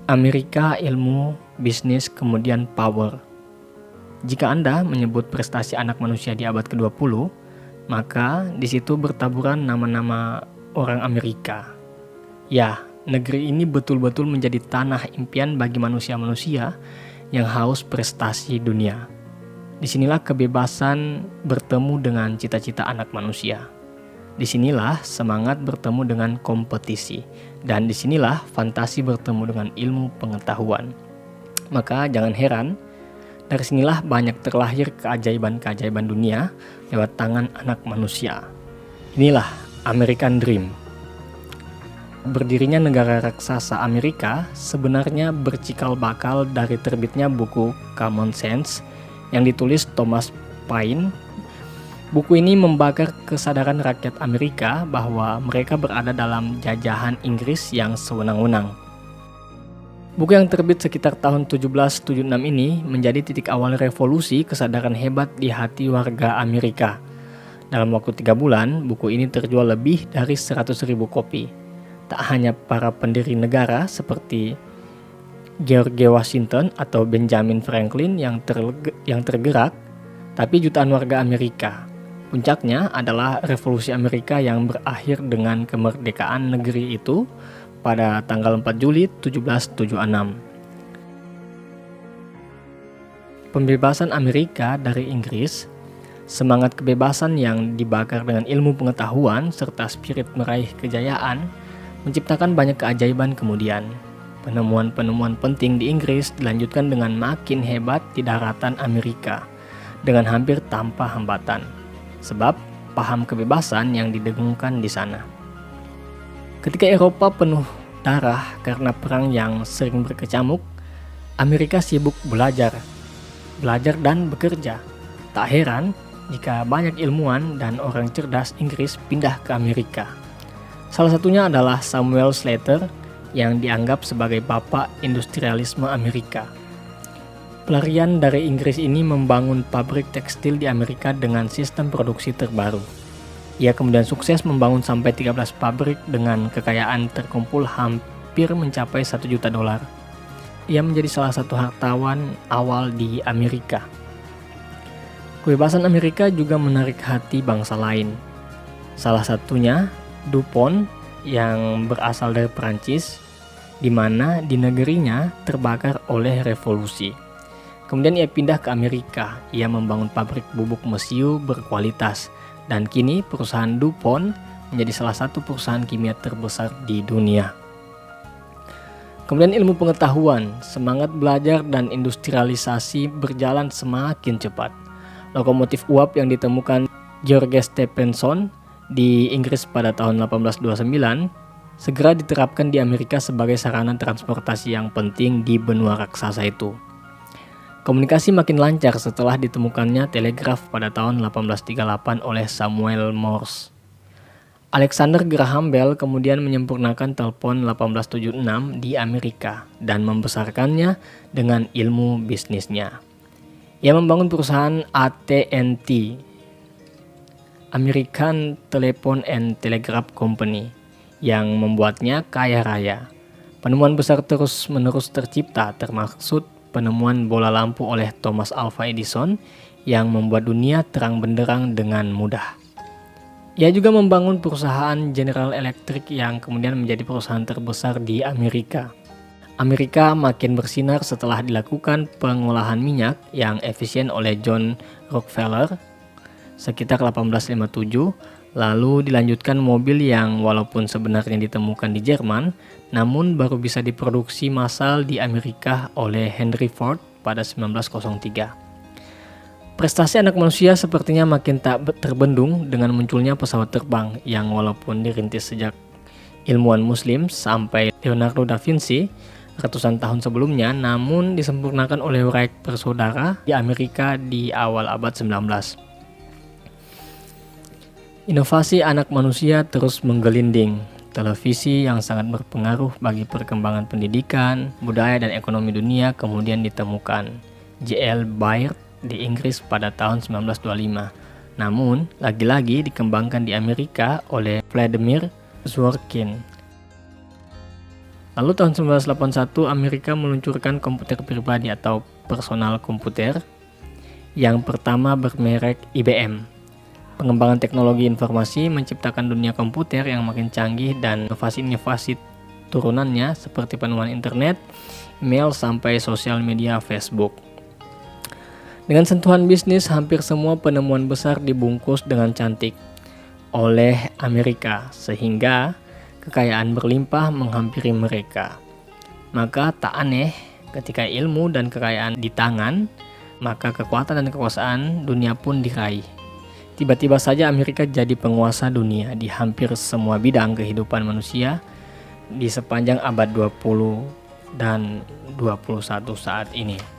Amerika, ilmu, bisnis, kemudian power. Jika Anda menyebut prestasi anak manusia di abad ke-20, maka di situ bertaburan nama-nama orang Amerika. Ya, negeri ini betul-betul menjadi tanah impian bagi manusia-manusia yang haus prestasi dunia. Disinilah kebebasan bertemu dengan cita-cita anak manusia. Disinilah semangat bertemu dengan kompetisi, dan disinilah fantasi bertemu dengan ilmu pengetahuan. Maka jangan heran, dari sinilah banyak terlahir keajaiban-keajaiban dunia lewat tangan anak manusia. Inilah American Dream. Berdirinya negara raksasa Amerika sebenarnya bercikal bakal dari terbitnya buku Common Sense yang ditulis Thomas Paine. Buku ini membakar kesadaran rakyat Amerika bahwa mereka berada dalam jajahan Inggris yang sewenang-wenang. Buku yang terbit sekitar tahun 1776 ini menjadi titik awal revolusi kesadaran hebat di hati warga Amerika. Dalam waktu 3 bulan, buku ini terjual lebih dari 100.000 kopi. Tak hanya para pendiri negara seperti George Washington atau Benjamin Franklin yang tergerak, tapi jutaan warga Amerika. Puncaknya adalah revolusi Amerika yang berakhir dengan kemerdekaan negeri itu pada tanggal 4 Juli 1776. Pembebasan Amerika dari Inggris, semangat kebebasan yang dibakar dengan ilmu pengetahuan serta spirit meraih kejayaan, menciptakan banyak keajaiban kemudian. Penemuan-penemuan penting di Inggris dilanjutkan dengan makin hebat di daratan Amerika, dengan hampir tanpa hambatan. Sebab paham kebebasan yang didengungkan di sana. Ketika Eropa penuh darah karena perang yang sering berkecamuk, Amerika sibuk belajar dan bekerja. Tak heran jika banyak ilmuwan dan orang cerdas Inggris pindah ke Amerika. Salah satunya adalah Samuel Slater yang dianggap sebagai bapak industrialisme Amerika. Pelarian dari Inggris ini membangun pabrik tekstil di Amerika dengan sistem produksi terbaru. Ia kemudian sukses membangun sampai 13 pabrik dengan kekayaan terkumpul hampir mencapai $1 juta. Ia menjadi salah satu hartawan awal di Amerika. Kebebasan Amerika juga menarik hati bangsa lain. Salah satunya DuPont yang berasal dari Perancis, di mana di negerinya terbakar oleh revolusi. Kemudian ia pindah ke Amerika. Ia membangun pabrik bubuk mesiu berkualitas, dan kini perusahaan DuPont menjadi salah satu perusahaan kimia terbesar di dunia. Kemudian ilmu pengetahuan, semangat belajar dan industrialisasi berjalan semakin cepat. Lokomotif uap yang ditemukan George Stephenson di Inggris pada tahun 1829 segera diterapkan di Amerika sebagai sarana transportasi yang penting di benua raksasa itu. Komunikasi makin lancar setelah ditemukannya telegraf pada tahun 1838 oleh Samuel Morse. Alexander Graham Bell kemudian menyempurnakan telepon 1876 di Amerika dan membesarkannya dengan ilmu bisnisnya. Ia membangun perusahaan AT&T, American Telephone and Telegraph Company, yang membuatnya kaya raya. Penemuan besar terus-menerus tercipta, termaksud penemuan bola lampu oleh Thomas Alva Edison yang membuat dunia terang benderang dengan mudah. Ia juga membangun perusahaan General Electric yang kemudian menjadi perusahaan terbesar di Amerika. Amerika makin bersinar setelah dilakukan pengolahan minyak yang efisien oleh John Rockefeller sekitar 1857, lalu dilanjutkan mobil yang walaupun sebenarnya ditemukan di Jerman, namun baru bisa diproduksi massal di Amerika oleh Henry Ford pada 1903. Prestasi anak manusia sepertinya makin tak terbendung dengan munculnya pesawat terbang yang walaupun dirintis sejak ilmuwan muslim sampai Leonardo da Vinci ratusan tahun sebelumnya, namun disempurnakan oleh Wright bersaudara di Amerika di awal abad 19. Inovasi anak manusia terus menggelinding. Televisi yang sangat berpengaruh bagi perkembangan pendidikan, budaya, dan ekonomi dunia kemudian ditemukan J.L. Baird di Inggris pada tahun 1925. Namun, lagi-lagi dikembangkan di Amerika oleh Vladimir Zworykin. Lalu tahun 1981 Amerika meluncurkan komputer pribadi atau personal komputer yang pertama bermerek IBM. Pengembangan teknologi informasi menciptakan dunia komputer yang makin canggih dan inovasi-inovasi turunannya seperti penemuan internet, email, sampai sosial media Facebook. Dengan sentuhan bisnis, hampir semua penemuan besar dibungkus dengan cantik oleh Amerika sehingga kekayaan berlimpah menghampiri mereka. Maka tak aneh ketika ilmu dan kekayaan di tangan, maka kekuatan dan kekuasaan dunia pun diraih. Tiba-tiba saja Amerika jadi penguasa dunia di hampir semua bidang kehidupan manusia di sepanjang abad 20 dan 21 saat ini.